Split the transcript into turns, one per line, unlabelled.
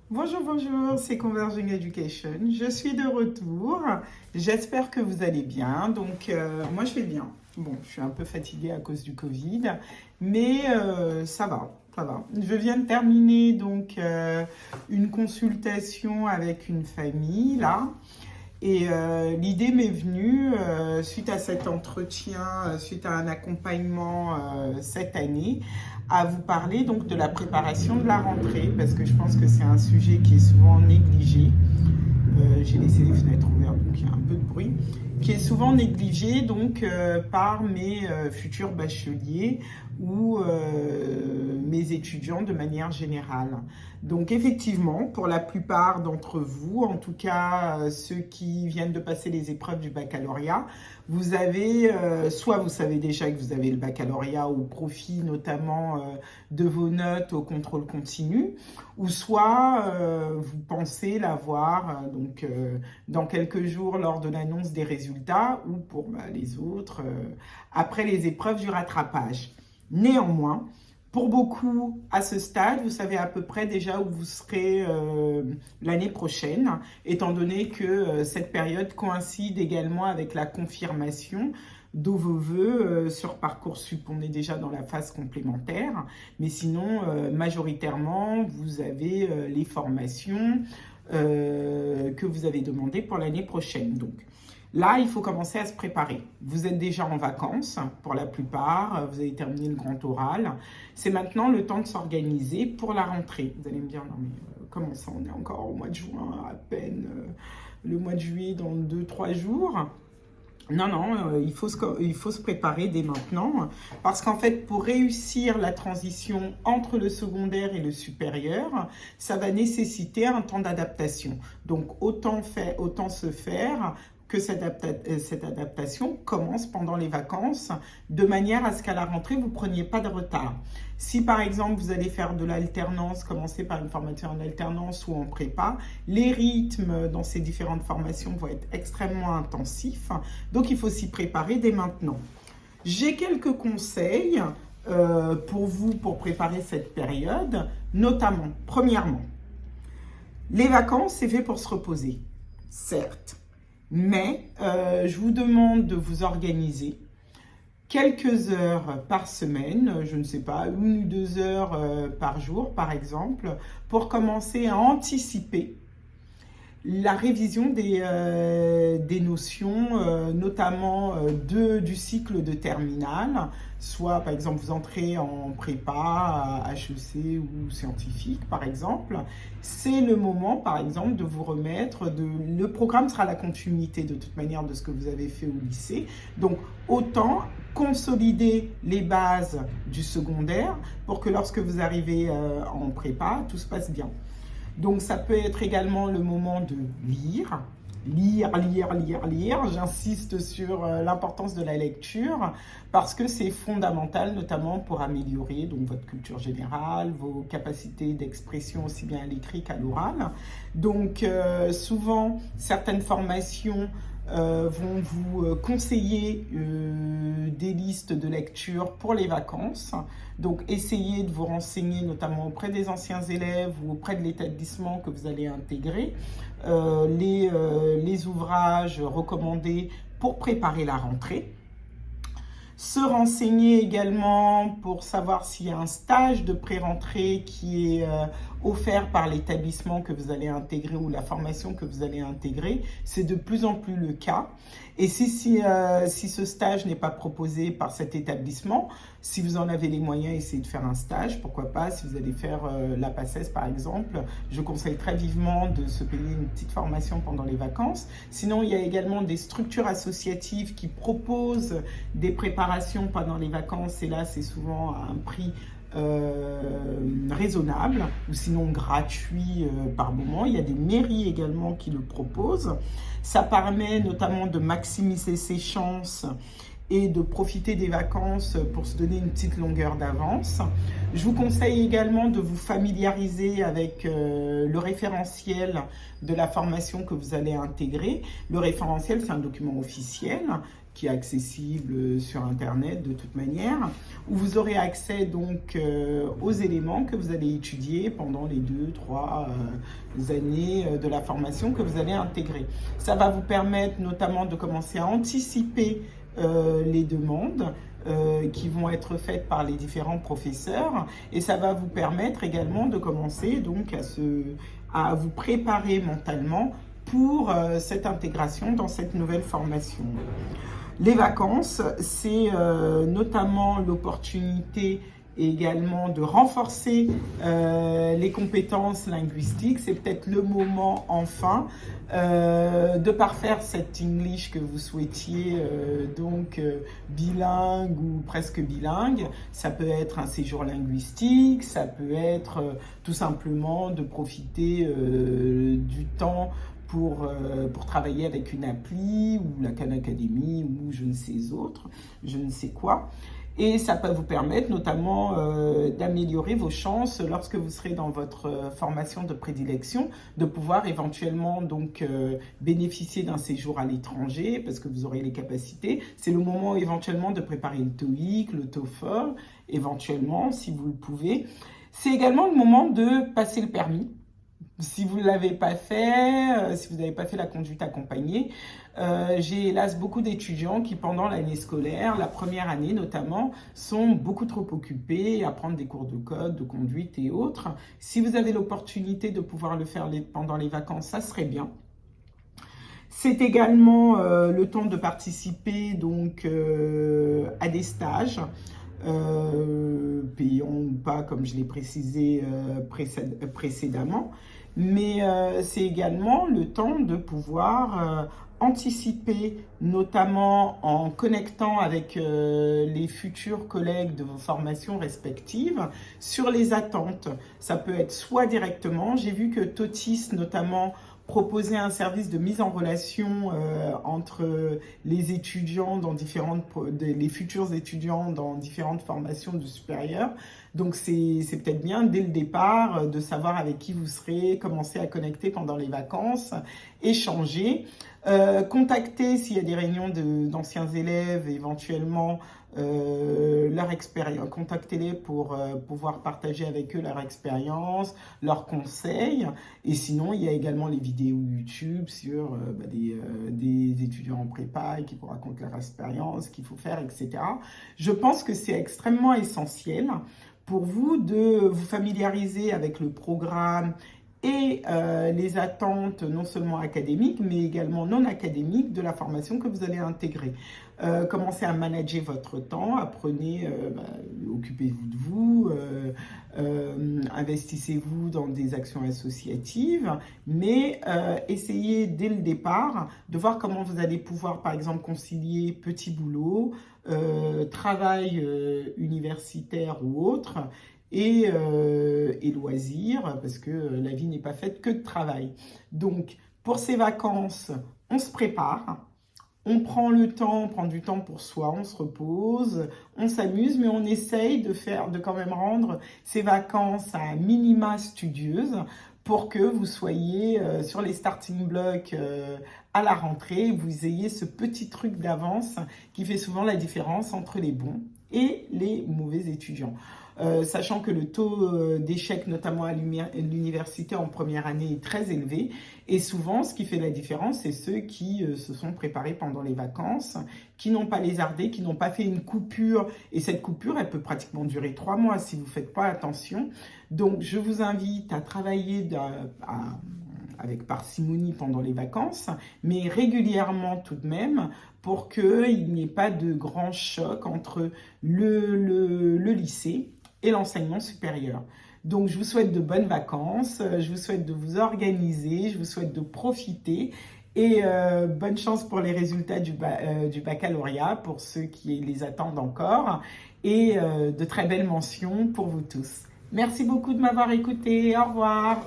Bonjour, bonjour, c'est Converging Education. Je suis de retour. J'espère que vous allez bien. Moi, je vais bien. Bon, je suis un peu fatiguée à cause du Covid, mais ça va, ça va. Je viens de terminer une consultation avec une famille là. Et l'idée m'est venue suite à cet entretien, suite à un accompagnement cette année, à vous parler donc de la préparation de la rentrée, parce que je pense que c'est un sujet qui est souvent négligé. J'ai laissé les fenêtres ouvertes, donc il y a un peu de bruit, qui est souvent négligé par mes futurs bacheliers ou mes étudiants de manière générale. Donc effectivement, pour la plupart d'entre vous, en tout cas ceux qui viennent de passer les épreuves du baccalauréat, vous avez, soit vous savez déjà que vous avez le baccalauréat au profit notamment de vos notes au contrôle continu, ou soit vous pensez l'avoir dans quelques jours lors de l'annonce des résultats, ou pour les autres après les épreuves du rattrapage. Néanmoins, pour beaucoup, à ce stade, vous savez à peu près déjà où vous serez l'année prochaine, étant donné que cette période coïncide également avec la confirmation de vos vœux sur Parcoursup. On est déjà dans la phase complémentaire, mais sinon, majoritairement, vous avez les formations que vous avez demandées pour l'année prochaine. Donc, là, il faut commencer à se préparer. Vous êtes déjà en vacances pour la plupart, vous avez terminé le grand oral. C'est maintenant le temps de s'organiser pour la rentrée. Vous allez me dire, non mais comment ça, on est encore au mois de juin, à peine le mois de juillet dans 2-3 jours. Non, non, il faut se préparer dès maintenant parce qu'en fait, pour réussir la transition entre le secondaire et le supérieur, ça va nécessiter un temps d'adaptation. Donc, autant se faire que cette adaptation commence pendant les vacances de manière à ce qu'à la rentrée, vous ne preniez pas de retard. Si par exemple, vous allez faire de l'alternance, commencer par une formation en alternance ou en prépa, les rythmes dans ces différentes formations vont être extrêmement intensifs. Donc, il faut s'y préparer dès maintenant. J'ai quelques conseils pour vous pour préparer cette période, notamment, premièrement, les vacances, c'est fait pour se reposer, certes. Mais je vous demande de vous organiser quelques heures par semaine, je ne sais pas, 1 ou 2 heures par jour par exemple, pour commencer à anticiper la révision des notions, notamment du cycle de terminale, soit par exemple vous entrez en prépa, HEC ou scientifique par exemple, c'est le moment par exemple de vous remettre, le programme sera la continuité de toute manière de ce que vous avez fait au lycée, donc autant consolider les bases du secondaire pour que lorsque vous arrivez en prépa, tout se passe bien. Donc ça peut être également le moment de lire. Lire. J'insiste sur l'importance de la lecture parce que c'est fondamental, notamment pour améliorer donc, votre culture générale, vos capacités d'expression aussi bien à l'écrit qu'à l'oral. Donc souvent, certaines formations vont vous conseiller des listes de lecture pour les vacances. Donc, essayez de vous renseigner notamment auprès des anciens élèves ou auprès de l'établissement que vous allez intégrer, les ouvrages recommandés pour préparer la rentrée. Se renseigner également pour savoir s'il y a un stage de pré-rentrée qui est offert par l'établissement que vous allez intégrer ou la formation que vous allez intégrer. C'est de plus en plus le cas. Et si ce stage n'est pas proposé par cet établissement, si vous en avez les moyens, essayez de faire un stage. Pourquoi pas, si vous allez faire la PACES par exemple, je conseille très vivement de se payer une petite formation pendant les vacances. Sinon, il y a également des structures associatives qui proposent des préparations pendant les vacances. Et là, c'est souvent à un prix raisonnable ou sinon gratuit par moment. Il y a des mairies également qui le proposent. Ça permet notamment de maximiser ses chances et de profiter des vacances pour se donner une petite longueur d'avance. Je vous conseille également de vous familiariser avec le référentiel de la formation que vous allez intégrer. Le référentiel, c'est un document officiel qui est accessible sur Internet de toute manière, où vous aurez accès donc aux éléments que vous allez étudier pendant les 2-3 années de la formation que vous allez intégrer. Ça va vous permettre notamment de commencer à anticiper les demandes qui vont être faites par les différents professeurs, et ça va vous permettre également de commencer donc à vous préparer mentalement pour cette intégration dans cette nouvelle formation. Les vacances, c'est notamment l'opportunité également de renforcer les compétences linguistiques. C'est peut-être le moment enfin de parfaire cet English que vous souhaitiez bilingue ou presque bilingue. Ça peut être un séjour linguistique, ça peut être tout simplement de profiter du temps pour travailler avec une appli ou la Khan Academy ou je ne sais quoi. Et ça peut vous permettre notamment d'améliorer vos chances lorsque vous serez dans votre formation de prédilection, de pouvoir éventuellement donc bénéficier d'un séjour à l'étranger parce que vous aurez les capacités. C'est le moment éventuellement de préparer le TOEIC, le TOEFL, éventuellement si vous le pouvez. C'est également le moment de passer le permis. Si vous ne l'avez pas fait, si vous n'avez pas fait la conduite accompagnée, j'ai hélas beaucoup d'étudiants qui pendant l'année scolaire, la première année notamment, sont beaucoup trop occupés à prendre des cours de code, de conduite et autres. Si vous avez l'opportunité de pouvoir le faire pendant les vacances, ça serait bien. C'est également le temps de participer donc à des stages. Payants ou pas, comme je l'ai précisé précédemment, mais c'est également le temps de pouvoir anticiper, notamment en connectant avec les futurs collègues de vos formations respectives, sur les attentes. Ça peut être soit directement, j'ai vu que Totis notamment proposer un service de mise en relation entre les étudiants les futurs étudiants dans différentes formations du supérieur. Donc c'est peut-être bien dès le départ de savoir avec qui vous serez, commencer à connecter pendant les vacances, échanger, contacter s'il y a des réunions d'anciens élèves, éventuellement leur expérience, contactez-les pour pouvoir partager avec eux leur expérience, leurs conseils. Et sinon, il y a également les vidéos YouTube sur des étudiants en prépa qui vous racontent leur expérience, ce qu'il faut faire, etc. Je pense que c'est extrêmement essentiel pour vous de vous familiariser avec le programme et les attentes non seulement académiques, mais également non académiques de la formation que vous allez intégrer. Commencez à manager votre temps, apprenez, occupez-vous de vous, investissez-vous dans des actions associatives, mais essayez dès le départ de voir comment vous allez pouvoir, par exemple, concilier petit boulot, travail universitaire ou autre, et loisirs, parce que la vie n'est pas faite que de travail. Donc, pour ces vacances, on se prépare, on prend du temps pour soi, on se repose, on s'amuse, mais on essaye de quand même rendre ces vacances à minima studieuses pour que vous soyez sur les starting blocks à la rentrée, vous ayez ce petit truc d'avance qui fait souvent la différence entre les bons et les mauvais étudiants. Sachant que le taux d'échec, notamment à l'université en première année, est très élevé. Et souvent, ce qui fait la différence, c'est ceux qui se sont préparés pendant les vacances, qui n'ont pas lézardé, qui n'ont pas fait une coupure. Et cette coupure, elle peut pratiquement durer 3 mois si vous ne faites pas attention. Donc, je vous invite à travailler avec parcimonie pendant les vacances, mais régulièrement tout de même, pour qu'il n'y ait pas de grand choc entre le lycée et l'enseignement supérieur. Donc, je vous souhaite de bonnes vacances, je vous souhaite de vous organiser, je vous souhaite de profiter et bonne chance pour les résultats du baccalauréat, pour ceux qui les attendent encore, et de très belles mentions pour vous tous. Merci beaucoup de m'avoir écouté, au revoir.